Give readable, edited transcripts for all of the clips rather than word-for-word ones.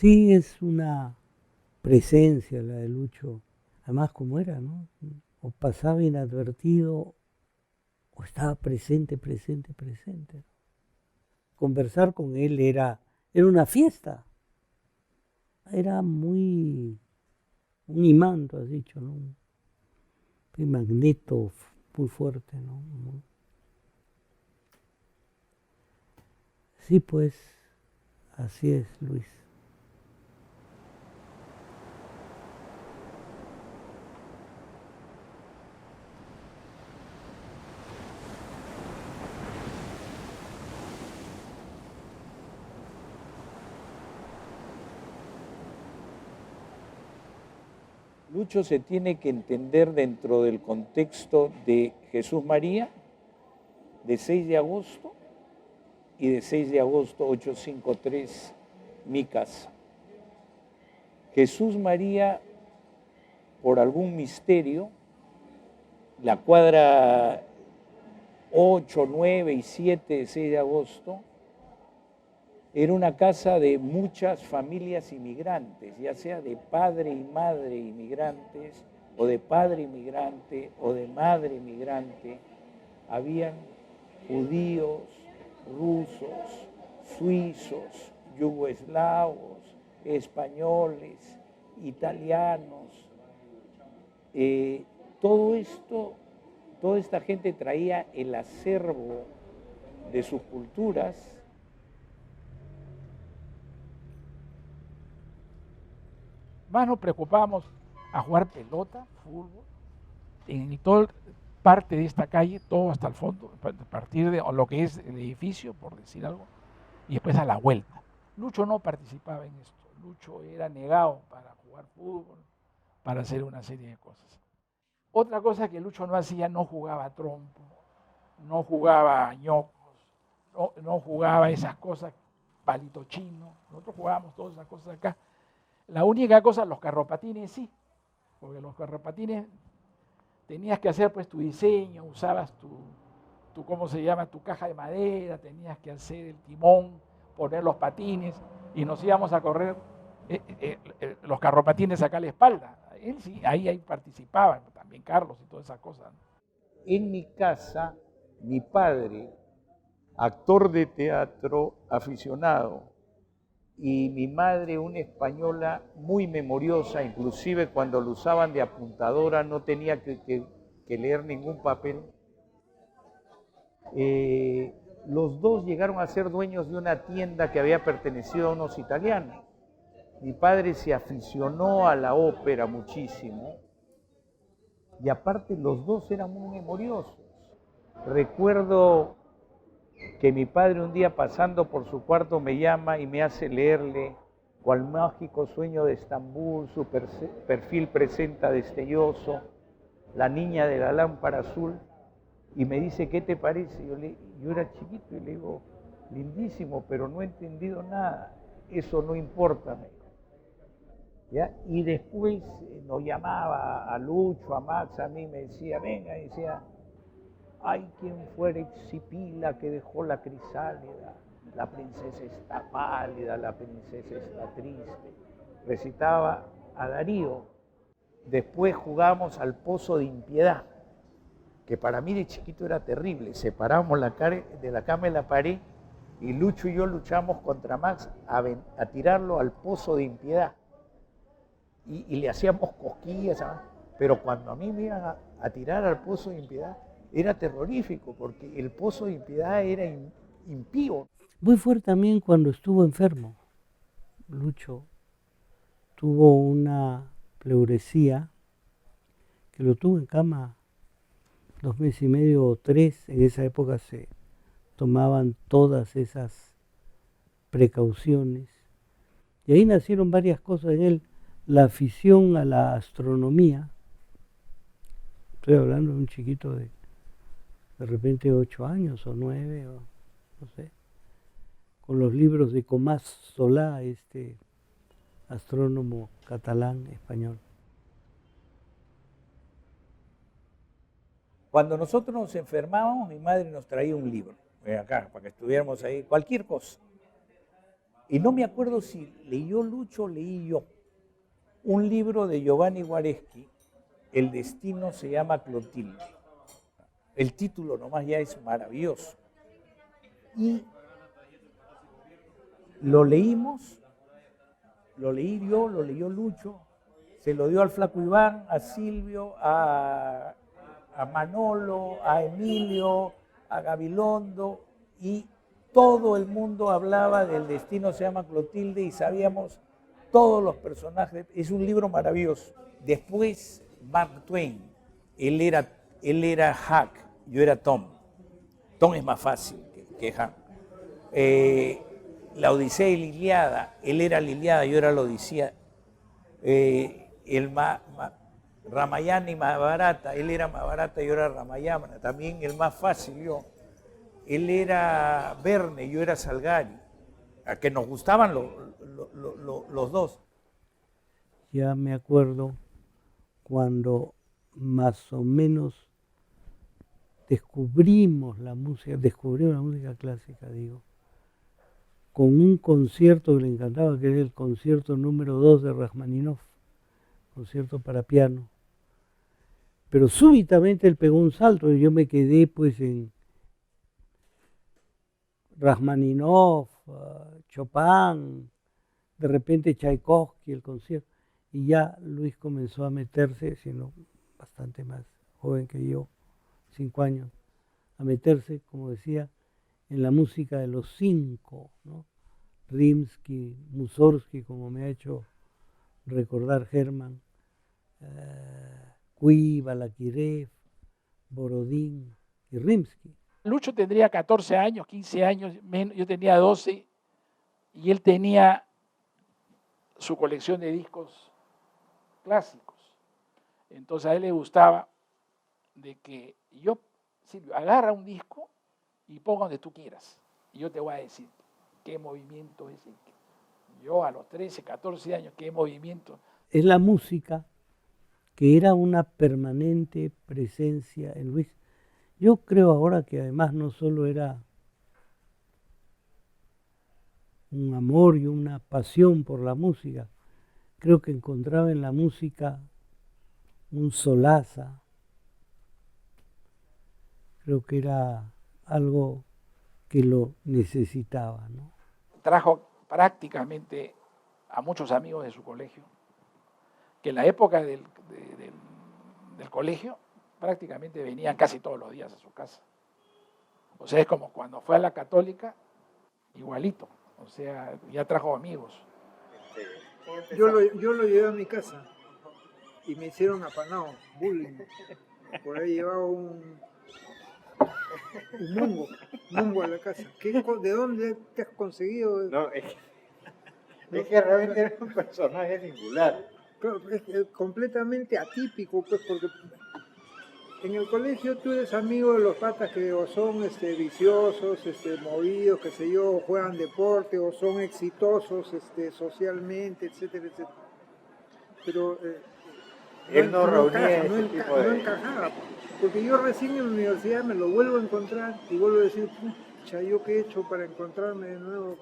Sí, es una presencia la de Lucho. Además, como era, ¿no? O pasaba inadvertido o estaba presente, presente, presente. Conversar con él era una fiesta. Era muy un imán, tú has dicho, ¿no? Un magneto muy fuerte, ¿no? Sí, pues, así es, Luis. Lucho se tiene que entender dentro del contexto de Jesús María, de 6 de agosto y de 6 de agosto 853, mi casa. Jesús María, por algún misterio, la cuadra 8, 9 y 7 de 6 de agosto, era una casa de muchas familias inmigrantes, ya sea de padre y madre inmigrantes, o de padre inmigrante, o de madre inmigrante. Habían judíos, rusos, suizos, yugoslavos, españoles, italianos. Todo esto, toda esta gente traía el acervo de sus culturas. Más nos preocupábamos a jugar pelota, fútbol, en toda parte de esta calle, todo hasta el fondo, a partir de lo que es el edificio, por decir algo, y después a la vuelta. Lucho no participaba en esto. Lucho era negado para jugar fútbol, para hacer una serie de cosas. Otra cosa que Lucho no hacía, no jugaba trompo, no jugaba ñocos, no jugaba esas cosas, palito chino. Nosotros jugábamos todas esas cosas acá. La única cosa, los carropatines sí, porque los carropatines tenías que hacer pues tu diseño, usabas tu ¿cómo se llama? Tu caja de madera, tenías que hacer el timón, poner los patines y nos íbamos a correr los carropatines acá a la espalda. Él sí, ahí participaban, también Carlos y todas esas cosas. En mi casa, mi padre, actor de teatro aficionado, y mi madre, una española muy memoriosa, inclusive cuando lo usaban de apuntadora no tenía que leer ningún papel. Los dos llegaron a ser dueños de una tienda que había pertenecido a unos italianos. Mi padre se aficionó a la ópera muchísimo y aparte los dos eran muy memoriosos. Recuerdo que mi padre un día pasando por su cuarto me llama y me hace leerle Cual mágico sueño de Estambul, su perfil presenta destelloso, la niña de la lámpara azul, y me dice, ¿qué te parece? Yo era chiquito y le digo, lindísimo, pero no he entendido nada, eso no importa. ¿Ya? Y después nos llamaba a Lucho, a Max, a mí, me decía, venga, y decía, hay quien fuera Exipila que dejó la crisálida, la princesa está pálida, la princesa está triste. Recitaba a Darío. Después jugamos al pozo de impiedad, que para mí de chiquito era terrible. Separamos de la cama y la pared y Lucho y yo luchamos contra Max a tirarlo al pozo de impiedad. Y le hacíamos cosquillas, ¿sabes? Pero cuando a mí me iban a tirar al pozo de impiedad, era terrorífico, porque el pozo de impiedad era impío. Muy fuerte también cuando estuvo enfermo. Lucho tuvo una pleuresía que lo tuvo en cama 2 meses y medio o 3. En esa época se tomaban todas esas precauciones. Y ahí nacieron varias cosas en él. La afición a la astronomía. Estoy hablando de un chiquito de repente 8 años o 9, o no sé. Con los libros de Tomás Solá, este astrónomo catalán español. Cuando nosotros nos enfermábamos, mi madre nos traía un libro, acá, para que estuviéramos ahí, cualquier cosa. Y no me acuerdo si leyó Lucho o leí yo un libro de Giovanni Guareschi, El destino se llama Clotilde. El título nomás ya es maravilloso. Y lo leímos, lo leí yo, lo leyó Lucho, se lo dio al Flaco Iván, a Silvio, a Manolo, a Emilio, a Gabilondo, y todo el mundo hablaba del destino se llama Clotilde y sabíamos todos los personajes. Es un libro maravilloso. Después Mark Twain, él era Huck, yo era Tom. Tom es más fácil que Huck. La Odisea y la Ilíada, él era la Ilíada, yo era la Odisea. Ramayana y Mahabharata, él era Mahabharata, yo era Ramayana, también el más fácil yo. Él era Verne, yo era Salgari, a que nos gustaban los dos. Ya me acuerdo cuando más o menos descubrimos la música clásica, digo, con un concierto que le encantaba, que es el concierto número 2 de Rachmaninoff, concierto para piano. Pero súbitamente él pegó un salto y yo me quedé pues en Rachmaninoff, Chopin, de repente Tchaikovsky, el concierto. Y ya Luis comenzó a meterse, siendo bastante más joven que yo, 5 años, a meterse, como decía, en la música de los 5, ¿no? Rimsky, Mussorgsky, como me ha hecho recordar Herman, Cui, Balakirev, Borodín y Rimsky. Lucho tendría 14 años, 15 años, yo tenía 12, y él tenía su colección de discos clásicos. Entonces a él le gustaba de que yo, Silvio, agarra un disco y ponga donde tú quieras. Y yo te voy a decir qué movimiento es el que. Yo a los 13, 14 años, qué movimiento. Es la música que era una permanente presencia en Luis. Yo creo ahora que además no solo era un amor y una pasión por la música, creo que encontraba en la música un solaza. Creo que era algo que lo necesitaba, ¿no? Trajo prácticamente a muchos amigos de su colegio, que en la época del colegio prácticamente venían casi todos los días a su casa. O sea, es como cuando fue a la Católica, igualito. O sea, ya trajo amigos. Yo lo llevé a mi casa y me hicieron apanado, bullying. Por ahí llevaba un mungo a la casa. ¿De dónde te has conseguido? No, es que realmente era un personaje singular. Claro, es completamente atípico, pues, porque en el colegio tú eres amigo de los patas que o son viciosos, movidos, qué sé yo, o juegan deporte, o son exitosos socialmente, etcétera, etcétera. Pero él no reunía ese tipo de... No encajaba, porque yo recién en la universidad me lo vuelvo a encontrar y vuelvo a decir, pucha, ¿yo qué he hecho para encontrarme de nuevo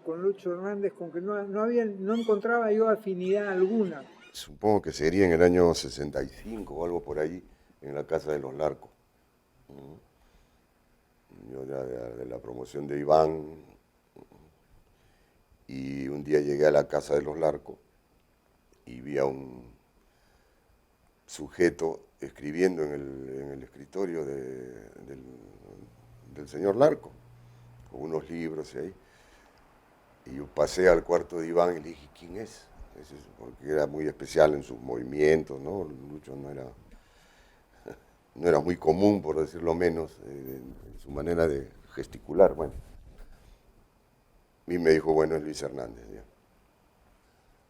con Lucho Hernández? Con que no encontraba yo afinidad alguna. Supongo que sería en el año 65 o algo por ahí, en la casa de los Larcos. Yo era de la promoción de Iván, y un día llegué a la casa de los Larcos y vi a un sujeto escribiendo en el escritorio del señor Larco, con unos libros ahí. Y yo pasé al cuarto de Iván y le dije, ¿quién es? Porque era muy especial en sus movimientos, ¿no? Lucho no era muy común, por decirlo menos, en su manera de gesticular, bueno. Y me dijo, bueno, es Luis Hernández. ¿Ya?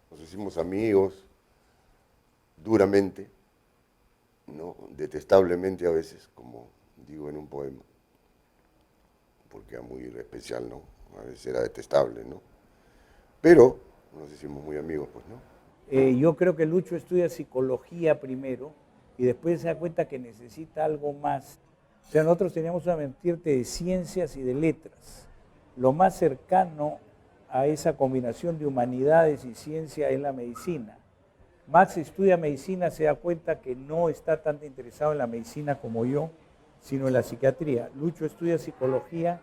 Nos hicimos amigos, duramente, ¿no? Detestablemente a veces, como digo en un poema, porque era muy especial, ¿no? A veces era detestable, ¿no? Pero nos hicimos muy amigos, pues, ¿no? Yo creo que Lucho estudia psicología primero y después se da cuenta que necesita algo más. O sea, nosotros teníamos una vertiente de ciencias y de letras. lo más cercano a esa combinación de humanidades y ciencia es la medicina. Max estudia medicina, se da cuenta que no está tan interesado en la medicina como yo, sino en la psiquiatría. Lucho estudia psicología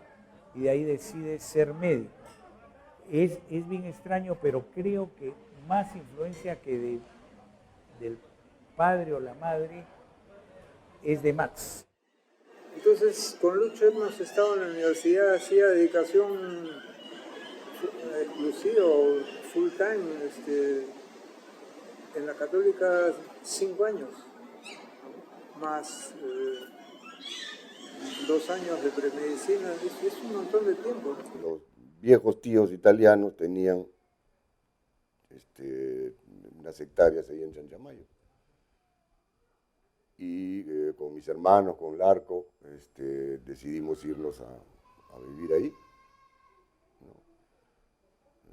y de ahí decide ser médico. Es bien extraño, pero creo que más influencia que del padre o la madre es de Max. Entonces, con Lucho hemos estado en la universidad, hacía dedicación exclusiva o full time, en la Católica 5 años, más 2 años de premedicina, es un montón de tiempo. Los viejos tíos italianos tenían unas hectáreas ahí en Chanchamayo. Y con mis hermanos, con Larco, decidimos irnos a vivir ahí. ¿No?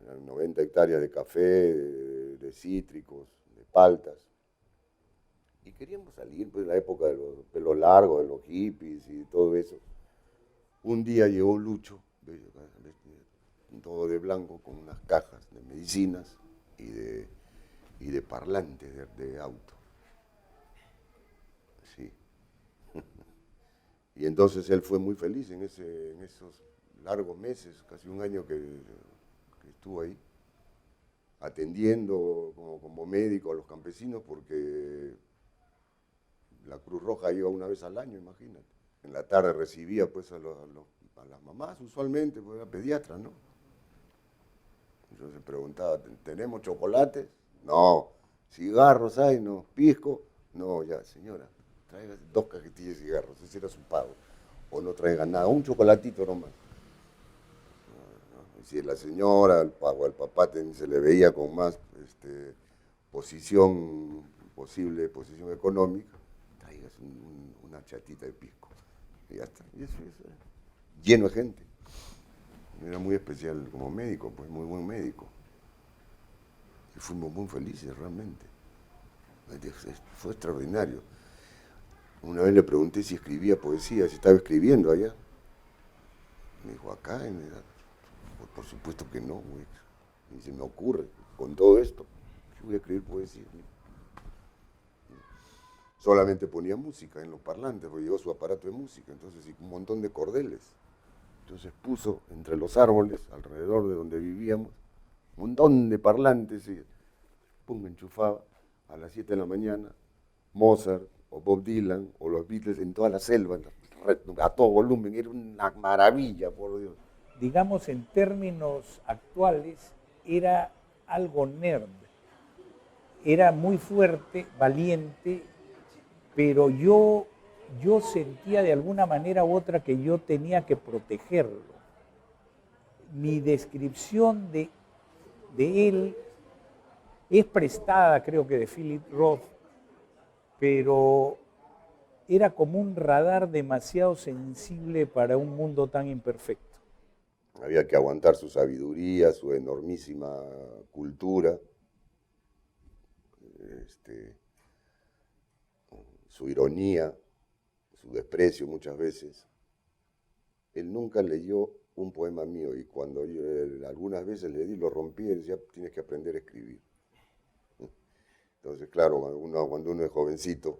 Eran 90 hectáreas de café, de cítricos, de paltas. Y queríamos salir, pues, en la época de los pelos largos, de los hippies y todo eso. Un día llegó Lucho, todo de blanco, con unas cajas de medicinas y de parlantes de auto. Sí. Y entonces él fue muy feliz en esos largos meses, casi un año que estuvo ahí, atendiendo como médico a los campesinos, porque la Cruz Roja iba una vez al año, imagínate. En la tarde recibía pues a las mamás, usualmente, porque era pediatra, ¿no? Entonces preguntaba, ¿tenemos chocolates? No. ¿Cigarros hay? No. ¿Pisco? No, ya, señora, traiga 2 cajetillas de cigarros, ese era su pago. O no traiga nada, un chocolatito nomás. Y si la señora, al papá se le veía con más posible posición económica, traigas una chatita de pisco. Y ya está, y eso, lleno de gente. Era muy especial como médico, pues muy buen médico. Y fuimos muy felices realmente. Fue extraordinario. Una vez le pregunté si escribía poesía, si estaba escribiendo allá. Me dijo, acá, por supuesto que no, güey. Ni se me ocurre, con todo esto, yo voy a escribir poesía. Solamente ponía música en los parlantes, porque llevó su aparato de música, entonces un montón de cordeles. Entonces puso entre los árboles, alrededor de donde vivíamos, un montón de parlantes y pum, enchufaba a las 7 de la mañana Mozart o Bob Dylan o los Beatles en toda la selva, a todo volumen, era una maravilla, por Dios. Digamos, en términos actuales, era algo nerd. Era muy fuerte, valiente, pero yo sentía de alguna manera u otra que yo tenía que protegerlo. Mi descripción de él es prestada, creo que de Philip Roth, pero era como un radar demasiado sensible para un mundo tan imperfecto. Había que aguantar su sabiduría, su enormísima cultura, su ironía, su desprecio muchas veces. Él nunca leyó un poema mío y cuando yo algunas veces le di, lo rompí y decía, tienes que aprender a escribir. Entonces, claro, cuando uno es jovencito,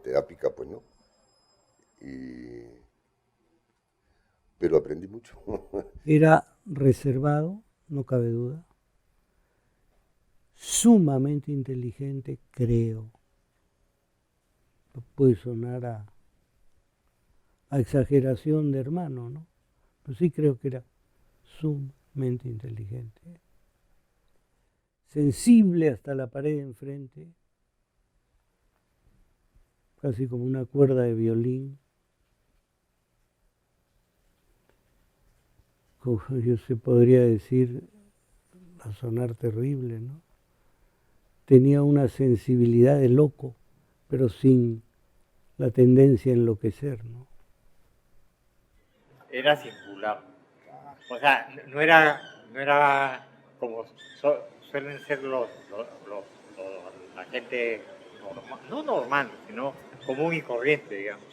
te da pica, pues, ¿no? Pero aprendí mucho. Era reservado, no cabe duda. Sumamente inteligente, creo. Puede sonar a exageración de hermano, ¿no? Pero sí creo que era sumamente inteligente. Sensible hasta la pared de enfrente, casi como una cuerda de violín. Como yo se podría decir, a sonar terrible, ¿no? Tenía una sensibilidad de loco, pero sin la tendencia a enloquecer, ¿no? Era singular. O sea, no era como suelen ser la gente normal, no normal, sino común y corriente, digamos.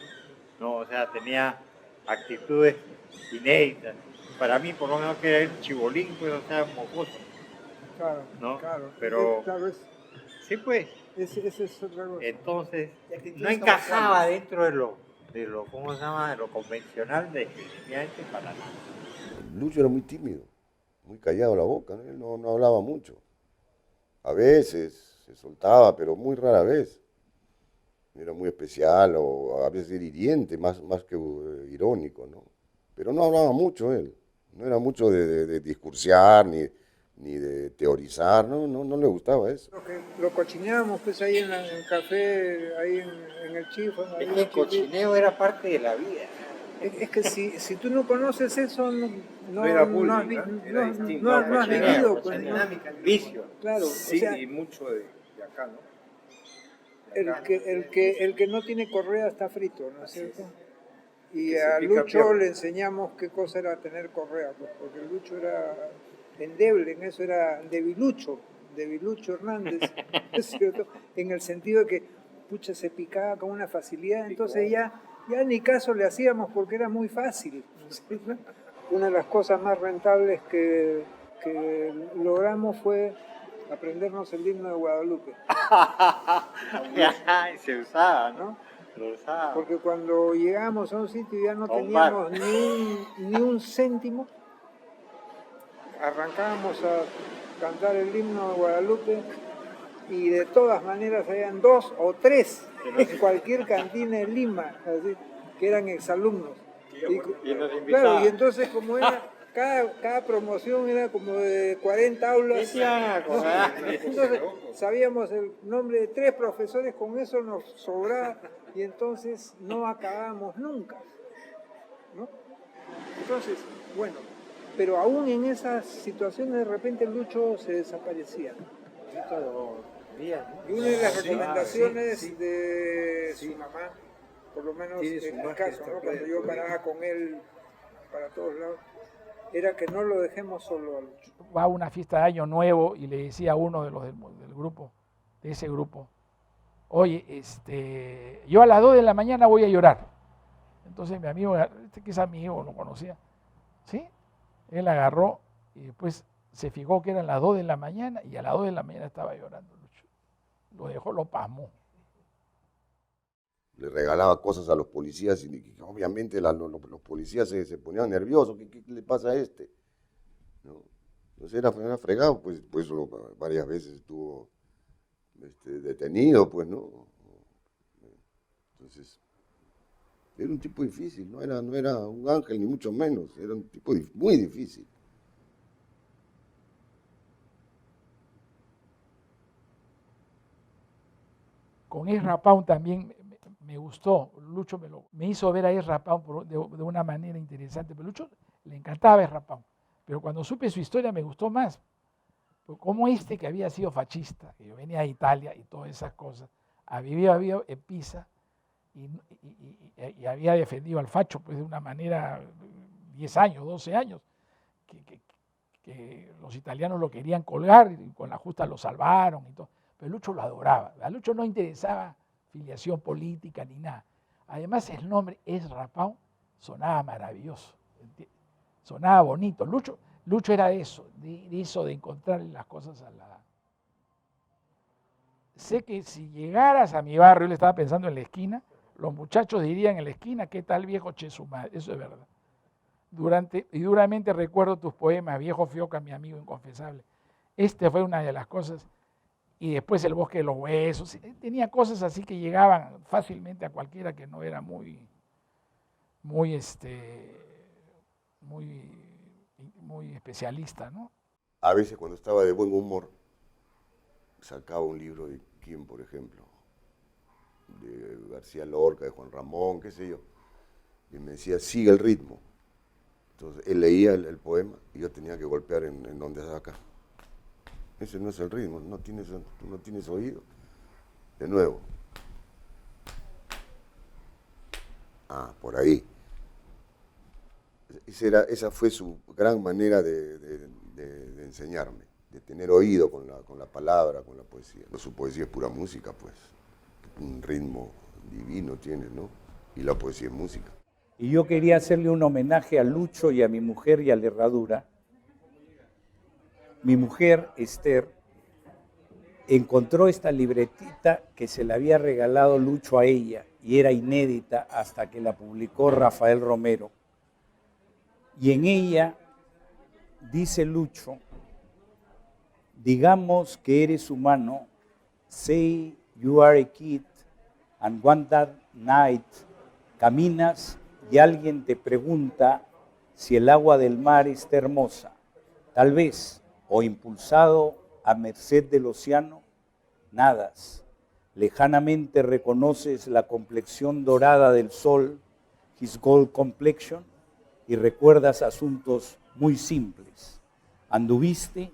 No, o sea, tenía actitudes inéditas. para mí, por lo menos, que era el chibolín, pues, o sea, mocoso. Claro, ¿No? claro. Pero- Claro, Sí, pues. ese es otra cosa. Entonces, actitudes no encajaba comerciales. dentro ¿cómo se llama? De lo convencional, definitivamente para nada. Lucho era muy tímido, muy callado la boca, ¿no? Él no hablaba mucho. A veces se soltaba, pero muy rara vez. Era muy especial o a veces era hiriente, más que irónico, ¿no? Pero no hablaba mucho él. No era mucho de discursear ni de teorizar, no le gustaba eso. Lo cochineábamos pues ahí en el café, ahí en el Chifo. ahí Es en que el Chiquito. cochineo era parte de la vida. Es que si tú no conoces eso, no era has, bullying, vi- ¿no? Era distinto. no has Cochineo, vivido. La Pues, ¿no? dinámica. Vicio. Claro, Sí, o sea, y mucho de acá, ¿no? el que no tiene correa está frito, ¿no es cierto? Y Que se a pica Lucho pierna. le enseñamos qué cosa era tener correa, pues, porque Lucho era endeble, en eso era debilucho Hernández, ¿no es cierto? En el sentido de que, pucha, se picaba con una facilidad, entonces ya ni caso le hacíamos porque era muy fácil, ¿no es cierto? Una de las cosas más rentables que logramos fue aprendernos el himno de Guadalupe, Y se usaba, ¿no? ¿no? Lo usaba. Porque cuando llegamos a un sitio y ya no A un teníamos ni un céntimo, arrancábamos a cantar el himno de Guadalupe y de todas maneras habían 2 o 3 en cualquier cantina de Lima, así, que eran exalumnos. Y nos Claro, invitaban. y entonces como era, cada promoción era como de 40 aulas. Sí, ah, ¿no? Entonces sabíamos el nombre de 3 profesores, con eso nos sobraba y entonces no acabábamos nunca, ¿no? Entonces, bueno, pero aún en esas situaciones de repente Lucho se desaparecía. Y una de las recomendaciones de su mamá, por lo menos Tiene su en mi magia caso, esta ¿no? playa Cuando yo todavía. paraba con él para todos lados, era que no lo dejemos solo a Lucho. Va a una fiesta de Año Nuevo y le decía a uno de los del grupo, de ese grupo, oye, yo a las 2 de la mañana voy a llorar. Entonces mi amigo, que es amigo, lo conocía, ¿sí? Él agarró y después se fijó que eran las 2 de la mañana y a las 2 de la mañana estaba llorando Lucho. Lo dejó, lo pasmó. Le regalaba cosas a los policías y obviamente los policías se ponían nerviosos. ¿Qué le pasa a este? ¿No? Entonces era fregado, pues varias veces estuvo detenido, pues, ¿no? Entonces, era un tipo difícil, no era un ángel ni mucho menos, era un tipo muy difícil. Con Ezra Pound también me gustó. Lucho me hizo ver a Ezra Pound de una manera interesante. Pero Lucho le encantaba Ezra Pound. Pero cuando supe su historia me gustó más. Como que había sido fascista, que yo venía de Italia y todas esas cosas, había en Pisa y había defendido al facho pues, de una manera, 10 años, 12 años, que los italianos lo querían colgar y con la justa lo salvaron y todo. Pero Lucho lo adoraba. A Lucho no interesaba filiación política ni nada. Además, el nombre Ezra Pound sonaba maravilloso, sonaba bonito. Lucho era eso, de eso de encontrarle las cosas a la... Sé que si llegaras a mi barrio, él estaba pensando en la esquina, los muchachos dirían en la esquina, ¿qué tal viejo che su madre? Eso es verdad. Duramente recuerdo tus poemas, viejo Fioca, mi amigo inconfesable. Fue una de las cosas. Y después el bosque de los huesos. Tenía cosas así que llegaban fácilmente a cualquiera que no era muy especialista, ¿no? A veces cuando estaba de buen humor, sacaba un libro de quién, por ejemplo, de García Lorca, de Juan Ramón, qué sé yo, y me decía, sigue el ritmo. Entonces él leía el poema y yo tenía que golpear en donde está acá. Ese no es el ritmo, no tienes oído. De nuevo. Ah, por ahí. Esa fue su gran manera de enseñarme, de tener oído con la palabra, con la poesía. Su poesía es pura música, pues. Un ritmo divino tiene, ¿no? Y la poesía es música. Y yo quería hacerle un homenaje a Lucho y a mi mujer y a la Herradura. Mi mujer, Esther, encontró esta libretita que se la había regalado Lucho a ella y era inédita hasta que la publicó Rafael Romero. Y en ella dice Lucho, digamos que eres humano, say you are a kid, and one that night caminas y alguien te pregunta si el agua del mar está hermosa, tal vez, o impulsado a merced del océano, nadas. Lejanamente reconoces la complexión dorada del sol, his gold complexion, y recuerdas asuntos muy simples. Anduviste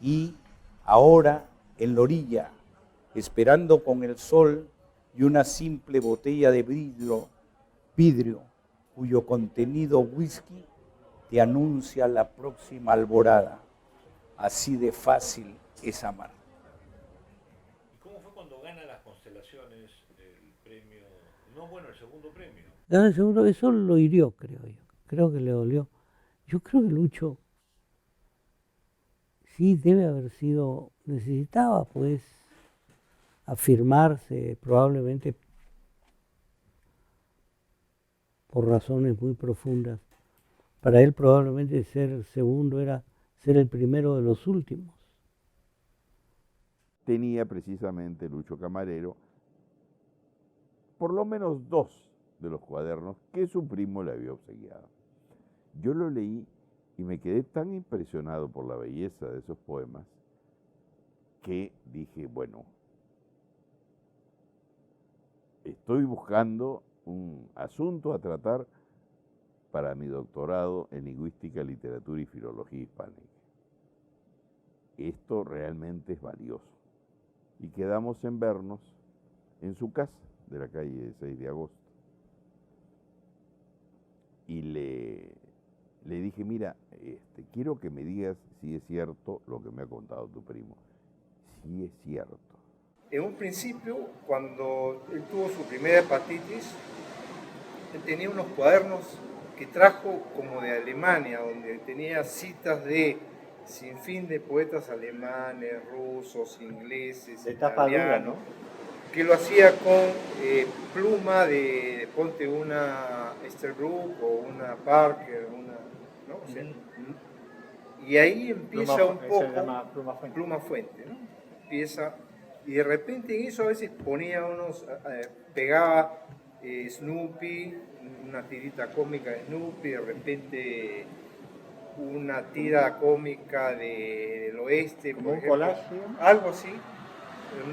y ahora en la orilla, esperando con el sol y una simple botella de vidrio cuyo contenido whisky te anuncia la próxima alborada. Así de fácil es amar. ¿Cómo fue cuando gana las constelaciones el premio? No, bueno, el segundo premio. Ganar el segundo, eso lo hirió, creo yo. Creo que le dolió. Yo creo que Lucho sí debe haber sido, necesitaba pues afirmarse probablemente por razones muy profundas. Para él probablemente ser el segundo era ser el primero de los últimos. Tenía precisamente Lucho Camarero por lo menos 2 de los cuadernos que su primo le había obsequiado. Yo lo leí y me quedé tan impresionado por la belleza de esos poemas que dije, bueno, estoy buscando un asunto a tratar para mi doctorado en Lingüística, Literatura y Filología Hispánica. Esto realmente es valioso. Y quedamos en vernos en su casa de la calle 6 de agosto. Y le dije, mira, quiero que me digas si es cierto lo que me ha contado tu primo. Sí es cierto. En un principio, cuando él tuvo su primera hepatitis, él tenía unos cuadernos que trajo como de Alemania, donde tenía citas de sinfín de poetas alemanes, rusos, ingleses, De tapa dura, italianos, ¿no? que lo hacía con pluma de, ponte una Esterbrook o una Parker, ¿no? O sea, y ahí empieza un poco Se llama pluma fuente. pluma fuente, ¿no? Empieza, y de repente en eso a veces ponía pegaba Snoopy, una tirita cómica de Snoopy, de repente una tira cómica del oeste, Como por un ejemplo, collage, ¿no? algo así.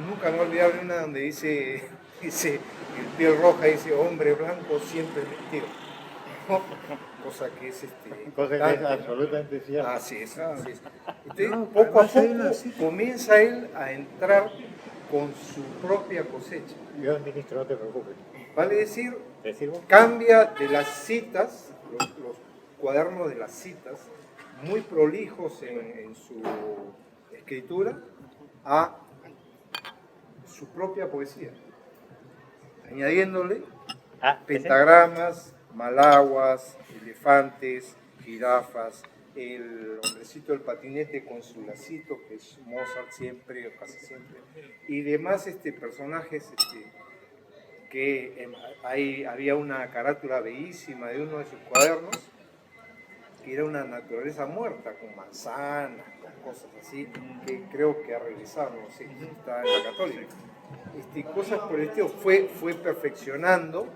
Nunca me olvidaré una donde dice el piel roja, dice hombre blanco siempre metido. Cosa que es Cosa que es importante, ¿no? absolutamente cierta. Así es, así es. Entonces, No, poco a además hay una poco cita. comienza él a entrar con su propia cosecha. Yo administro, no te preocupes. Vale decir, ¿Decir vos? cambia de las citas, los cuadernos de las citas, muy prolijos en su escritura, a su propia poesía, añadiéndole pentagramas, malaguas, elefantes, jirafas, el hombrecito del patinete con su lacito, que es Mozart siempre o casi siempre, y demás personajes que ahí había una carátula bellísima de uno de sus cuadernos, que era una naturaleza muerta, con manzanas, con cosas así, que creo que ha regresado, no sé, está en la Católica. Cosas por el estilo, fue perfeccionando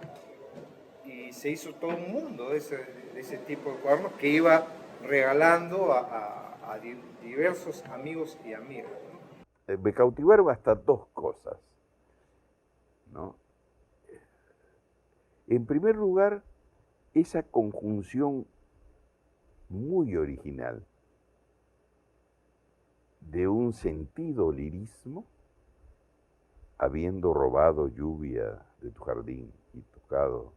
y se hizo todo un mundo de ese tipo de cuadernos que iba regalando a diversos amigos y amigas, ¿no? Me cautivaron hasta 2 cosas, ¿no? En primer lugar, esa conjunción muy original de un sentido lirismo, habiendo robado lluvia de tu jardín y tocado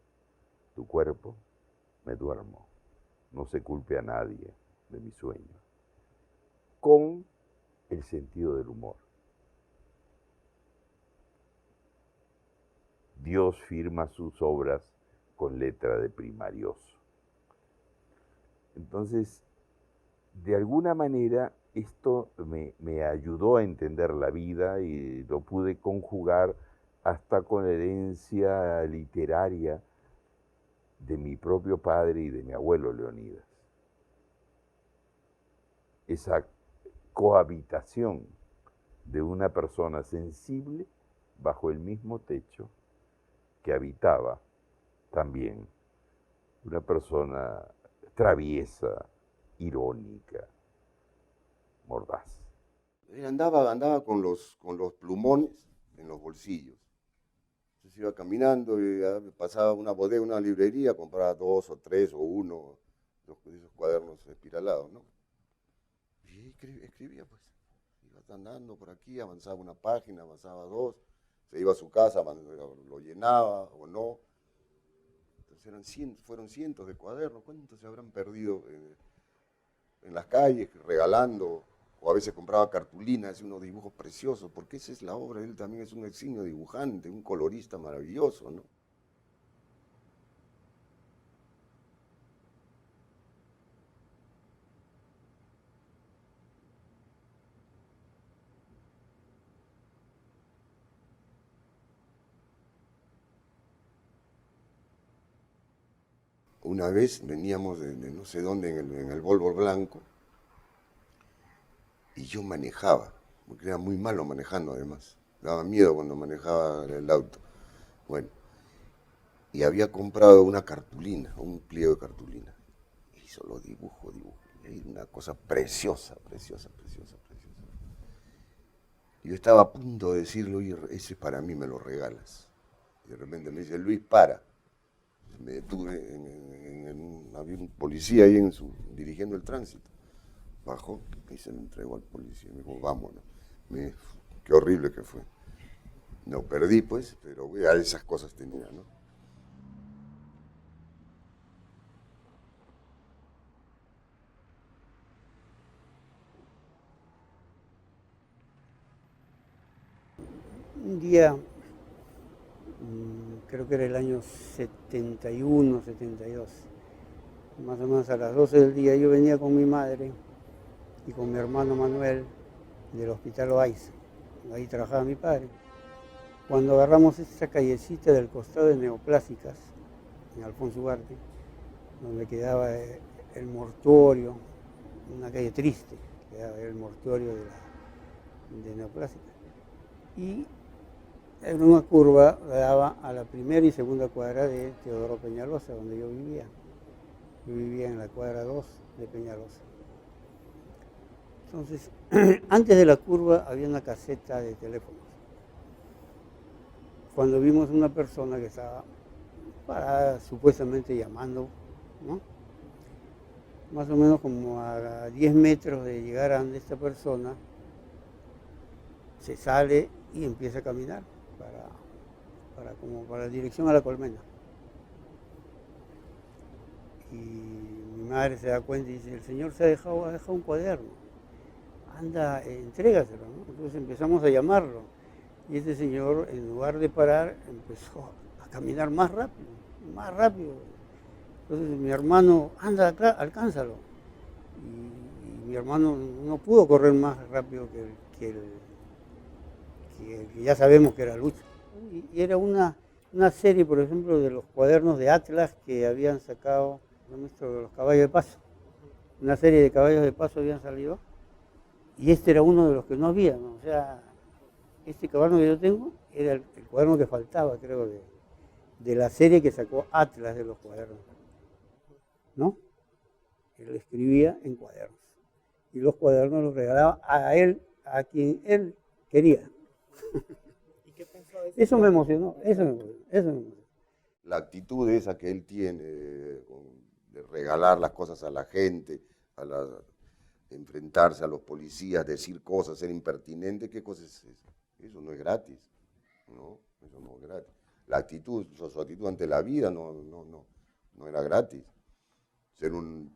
tu cuerpo, me duermo, no se culpe a nadie de mi sueño, con el sentido del humor. Dios firma sus obras con letra de primarioso. Entonces, de alguna manera, esto me ayudó a entender la vida y lo pude conjugar hasta con la herencia literaria de mi propio padre y de mi abuelo Leonidas. Esa cohabitación de una persona sensible bajo el mismo techo que habitaba también una persona traviesa, irónica, mordaz. Él andaba con los plumones en los bolsillos. Entonces iba caminando y pasaba una bodega, una librería, compraba 2 o 3 o 1 de esos cuadernos espiralados, ¿no? Y escribía, pues. Iba andando por aquí, avanzaba una página, avanzaba 2, se iba a su casa, lo llenaba o no. Entonces fueron cientos de cuadernos. ¿Cuántos se habrán perdido en las calles, regalando? O a veces compraba cartulinas, hacía unos dibujos preciosos, porque esa es la obra. Él también es un eximio dibujante, un colorista maravilloso, ¿no? Una vez veníamos de no sé dónde en el Volvo blanco y yo manejaba, porque era muy malo manejando además. Daba miedo cuando manejaba el auto. Bueno, y había comprado una cartulina, un pliego de cartulina. Y solo dibujo. Y una cosa preciosa. Y yo estaba a punto de decirle, oye, ese para mí me lo regalas. Y de repente me dice, Luis, para. Me detuve, había un policía ahí dirigiendo el tránsito. Bajó y se lo entregó al policía. Me dijo, vámonos. Qué horrible que fue. No perdí, pues, pero ya esas cosas tenía, ¿no? Un día, creo que era el año 71, 72, más o menos a las 12 del día, yo venía con mi madre y con mi hermano Manuel del Hospital Oaiza. Ahí trabajaba mi padre. Cuando agarramos esa callecita del costado de Neoplásicas, en Alfonso Ugarte, donde quedaba el mortuorio, una calle triste, quedaba el mortuorio de Neoplásicas. Y en una curva daba a la primera y segunda cuadra de Teodoro Peñalosa, donde yo vivía. Yo vivía en la cuadra 2 de Peñalosa. Entonces, antes de la curva había una caseta de teléfonos. Cuando vimos una persona que estaba parada, supuestamente llamando, ¿no? Más o menos como a 10 metros de llegar a donde esta persona, se sale y empieza a caminar para la dirección a la colmena. Y mi madre se da cuenta y dice, el señor ha dejado un cuaderno, anda, entrégaselo, ¿no? Entonces empezamos a llamarlo y este señor, en lugar de parar, empezó a caminar más rápido. Entonces mi hermano, anda acá, alcánzalo. Y mi hermano no pudo correr más rápido que ya sabemos que era Lucho. Y era una serie, por ejemplo, de los cuadernos de Atlas que habían sacado los caballos de paso. Una serie de caballos de paso habían salido y este era uno de los que no había, ¿no? O sea, este cuaderno que yo tengo era el cuaderno que faltaba, creo, de la serie que sacó Atlas de los cuadernos, ¿no? Él escribía en cuadernos y los cuadernos los regalaba a él, a quien él quería. ¿Y qué pensó de eso? Eso me emocionó. La actitud esa que él tiene de regalar las cosas a la gente, de enfrentarse a los policías, decir cosas, ser impertinente, ¿qué cosa es eso? Eso no es gratis, ¿no? Eso no es gratis. La actitud, su actitud ante la vida no era gratis. Ser un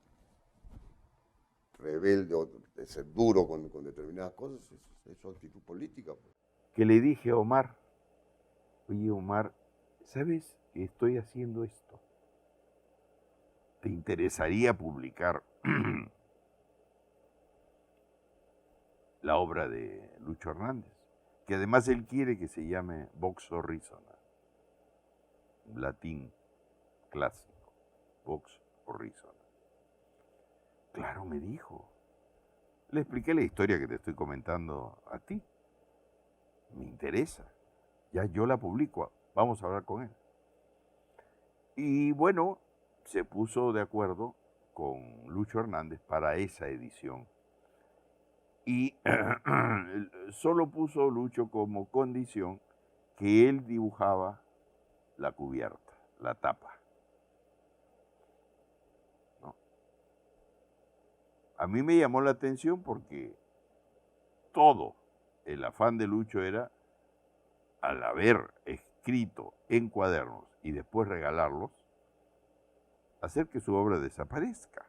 rebelde o ser duro con determinadas cosas es su actitud política, pues. Que le dije a Omar, oye Omar, ¿sabes que estoy haciendo esto? te interesaría publicar la obra de Lucho Hernández, que además él quiere que se llame Vox Horrísona, latín clásico, Vox Horrísona. Claro, me dijo. Le expliqué la historia que te estoy comentando a ti. Me interesa. Ya yo la publico. Vamos a hablar con él. Y bueno, se puso de acuerdo con Lucho Hernández para esa edición. Y solo puso Lucho como condición que él dibujaba la cubierta, la tapa. A mí me llamó la atención porque todo el afán de Lucho era, al haber escrito en cuadernos y después regalarlos, hacer que su obra desaparezca.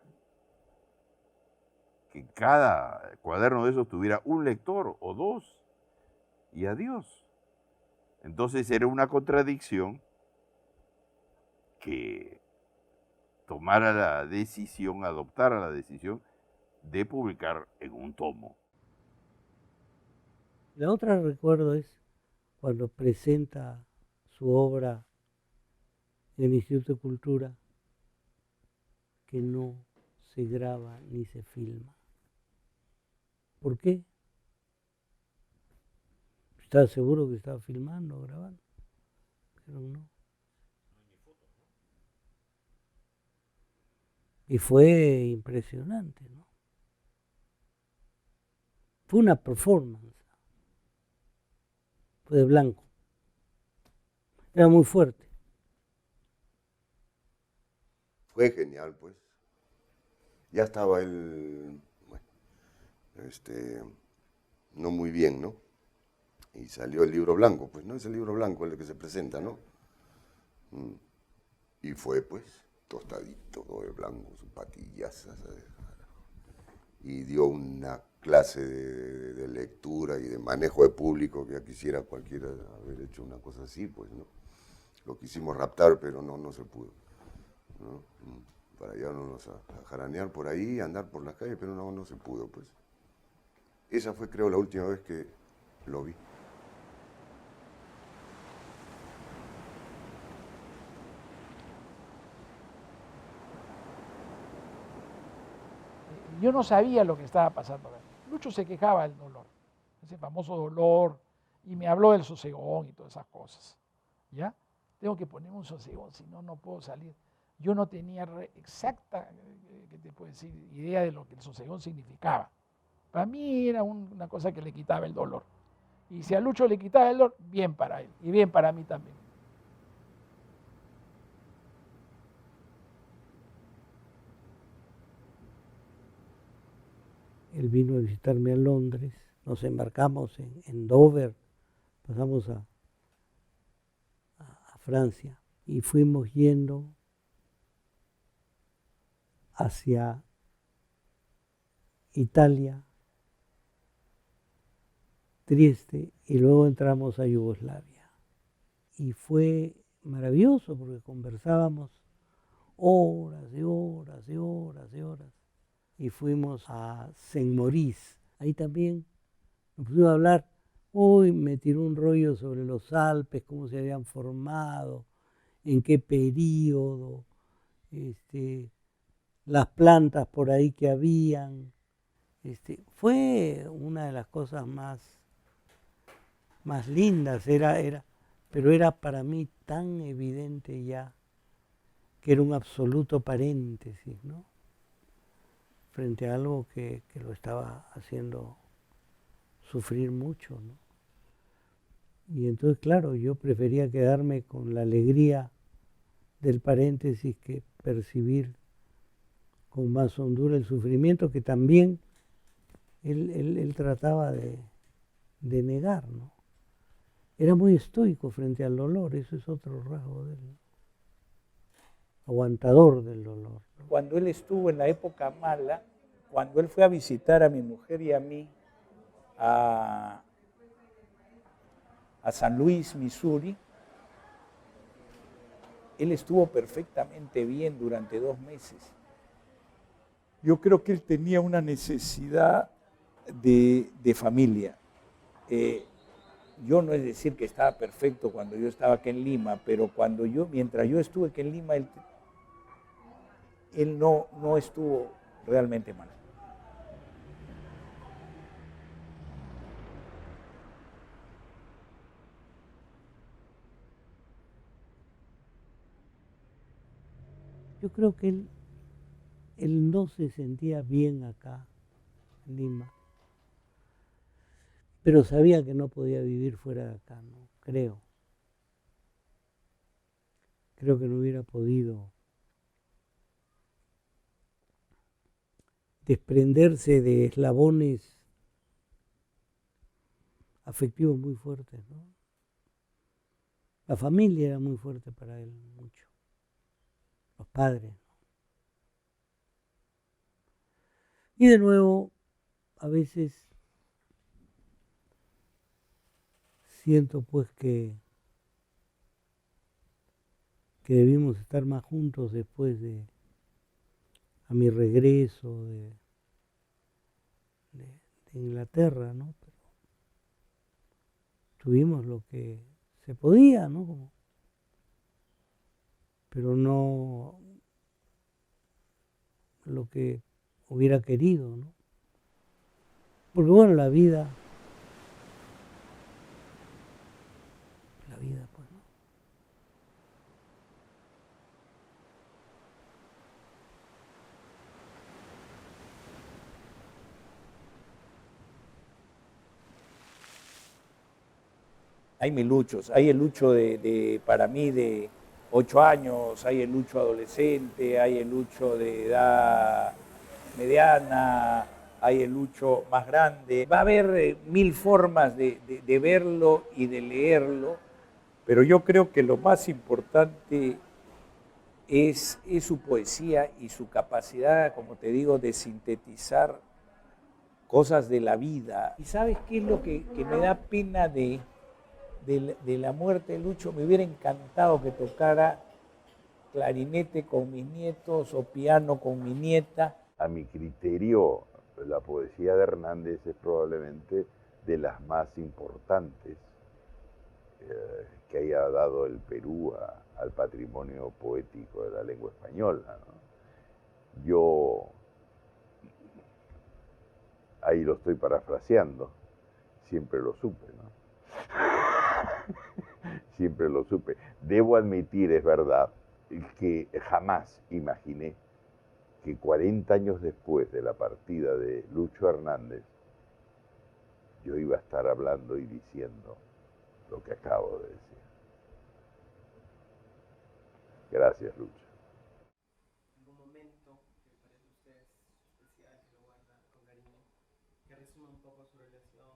Que cada cuaderno de esos tuviera un lector o dos, y adiós. Entonces era una contradicción que tomara la decisión, adoptara la decisión de publicar en un tomo. La otra recuerdo es cuando presenta su obra en el Instituto de Cultura, que no se graba ni se filma. ¿Por qué? ¿Estás seguro que estaba filmando, grabando? Pero no. Y fue impresionante, ¿no? Fue una performance. Fue de blanco. Era muy fuerte. Fue genial, pues. Ya estaba él, bueno, no muy bien, ¿no? Y salió el libro blanco, pues, ¿no? Es el libro blanco el que se presenta, ¿no? Y fue, pues, tostadito, todo de blanco, sus patillas, y dio una clase de lectura y de manejo de público que ya quisiera cualquiera haber hecho una cosa así, pues, ¿no? Lo quisimos raptar, pero no se pudo, ¿no? Para llevarnos a jaranear por ahí, andar por las calles, pero no se pudo, pues. Esa fue, creo, la última vez que lo vi. Yo no sabía lo que estaba pasando. Lucho se quejaba del dolor, ese famoso dolor, y me habló del sosegón y todas esas cosas. ¿Ya? Tengo que poner un sosegón, si no, no puedo salir. Yo no tenía exacta, ¿qué te puedo decir?, idea de lo que el sosegón significaba. Para mí era una cosa que le quitaba el dolor. Y si a Lucho le quitaba el dolor, bien para él y bien para mí también. Él vino a visitarme a Londres, nos embarcamos en Dover, pasamos a Francia y fuimos yendo hacia Italia, Trieste, y luego entramos a Yugoslavia. Y fue maravilloso porque conversábamos horas y horas y horas y horas. Y fuimos a Saint-Maurice. Ahí también nos pusimos a hablar. Uy, me tiró un rollo sobre los Alpes, cómo se habían formado, en qué periodo, las plantas por ahí que habían. Fue una de las cosas más lindas, pero era para mí tan evidente ya que era un absoluto paréntesis, ¿no? Frente a algo que lo estaba haciendo sufrir mucho, ¿no? Y entonces, claro, yo prefería quedarme con la alegría del paréntesis que percibir con más hondura el sufrimiento que también él trataba de negar, ¿no? Era muy estoico frente al dolor, eso es otro rasgo de él, ¿no? Aguantador del dolor, ¿no? Cuando él estuvo en la época mala, cuando él fue a visitar a mi mujer y a mí a San Luis, Missouri, Él estuvo perfectamente bien durante 2 meses. Yo creo que él tenía una necesidad de familia. Yo no es decir que estaba perfecto cuando yo estaba aquí en Lima, pero mientras yo estuve aquí en Lima, él no estuvo realmente mal. Yo creo que él no se sentía bien acá, en Lima, pero sabía que no podía vivir fuera de acá, ¿no? Creo que no hubiera podido desprenderse de eslabones afectivos muy fuertes, ¿no? La familia era muy fuerte para él, mucho. Los padres. Y de nuevo, a veces siento pues que debimos estar más juntos después a mi regreso de Inglaterra, ¿no? Pero tuvimos lo que se podía, ¿no? Pero no lo que hubiera querido, ¿no? Porque bueno, la vida pues, ¿no? Hay mil Luchos, hay el Lucho para mí de 8 años, hay el Lucho adolescente, hay el Lucho de edad mediana, hay el Lucho más grande. Va a haber 1000 formas de verlo y de leerlo, pero yo creo que lo más importante es su poesía y su capacidad, como te digo, de sintetizar cosas de la vida. ¿Y sabes qué es lo que me da pena de la muerte de Lucho? Me hubiera encantado que tocara clarinete con mis nietos o piano con mi nieta. A mi criterio, la poesía de Hernández es probablemente de las más importantes que haya dado el Perú al patrimonio poético de la lengua española, ¿no? Yo ahí lo estoy parafraseando, siempre lo supe, ¿no? Siempre lo supe. Debo admitir, es verdad, que jamás imaginé que 40 años después de la partida de Lucho Hernández, yo iba a estar hablando y diciendo lo que acabo de decir. Gracias, Lucho. ¿Algún momento que le parece a usted especial, que lo guarda con cariño, que resuma un poco su relación?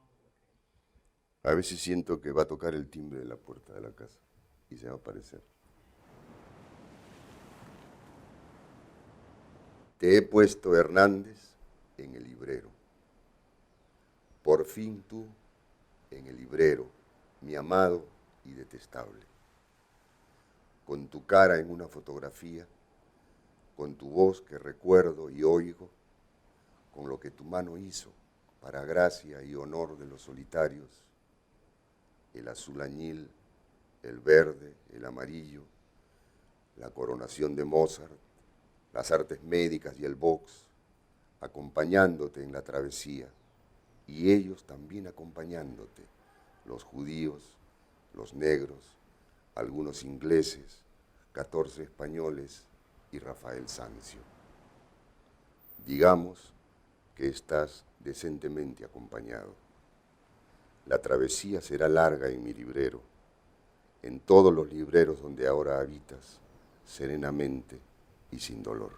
A veces siento que va a tocar el timbre de la puerta de la casa y se va a aparecer. Te he puesto, Hernández, en el librero. Por fin tú, en el librero, mi amado y detestable. Con tu cara en una fotografía, con tu voz que recuerdo y oigo, con lo que tu mano hizo para gracia y honor de los solitarios, el azul añil, el verde, el amarillo, la coronación de Mozart, las artes médicas y el box, acompañándote en la travesía, y ellos también acompañándote, los judíos, los negros, algunos ingleses, 14 españoles y Rafael Sanzio. Digamos que estás decentemente acompañado. La travesía será larga en mi librero, en todos los libreros donde ahora habitas, serenamente y sin dolor.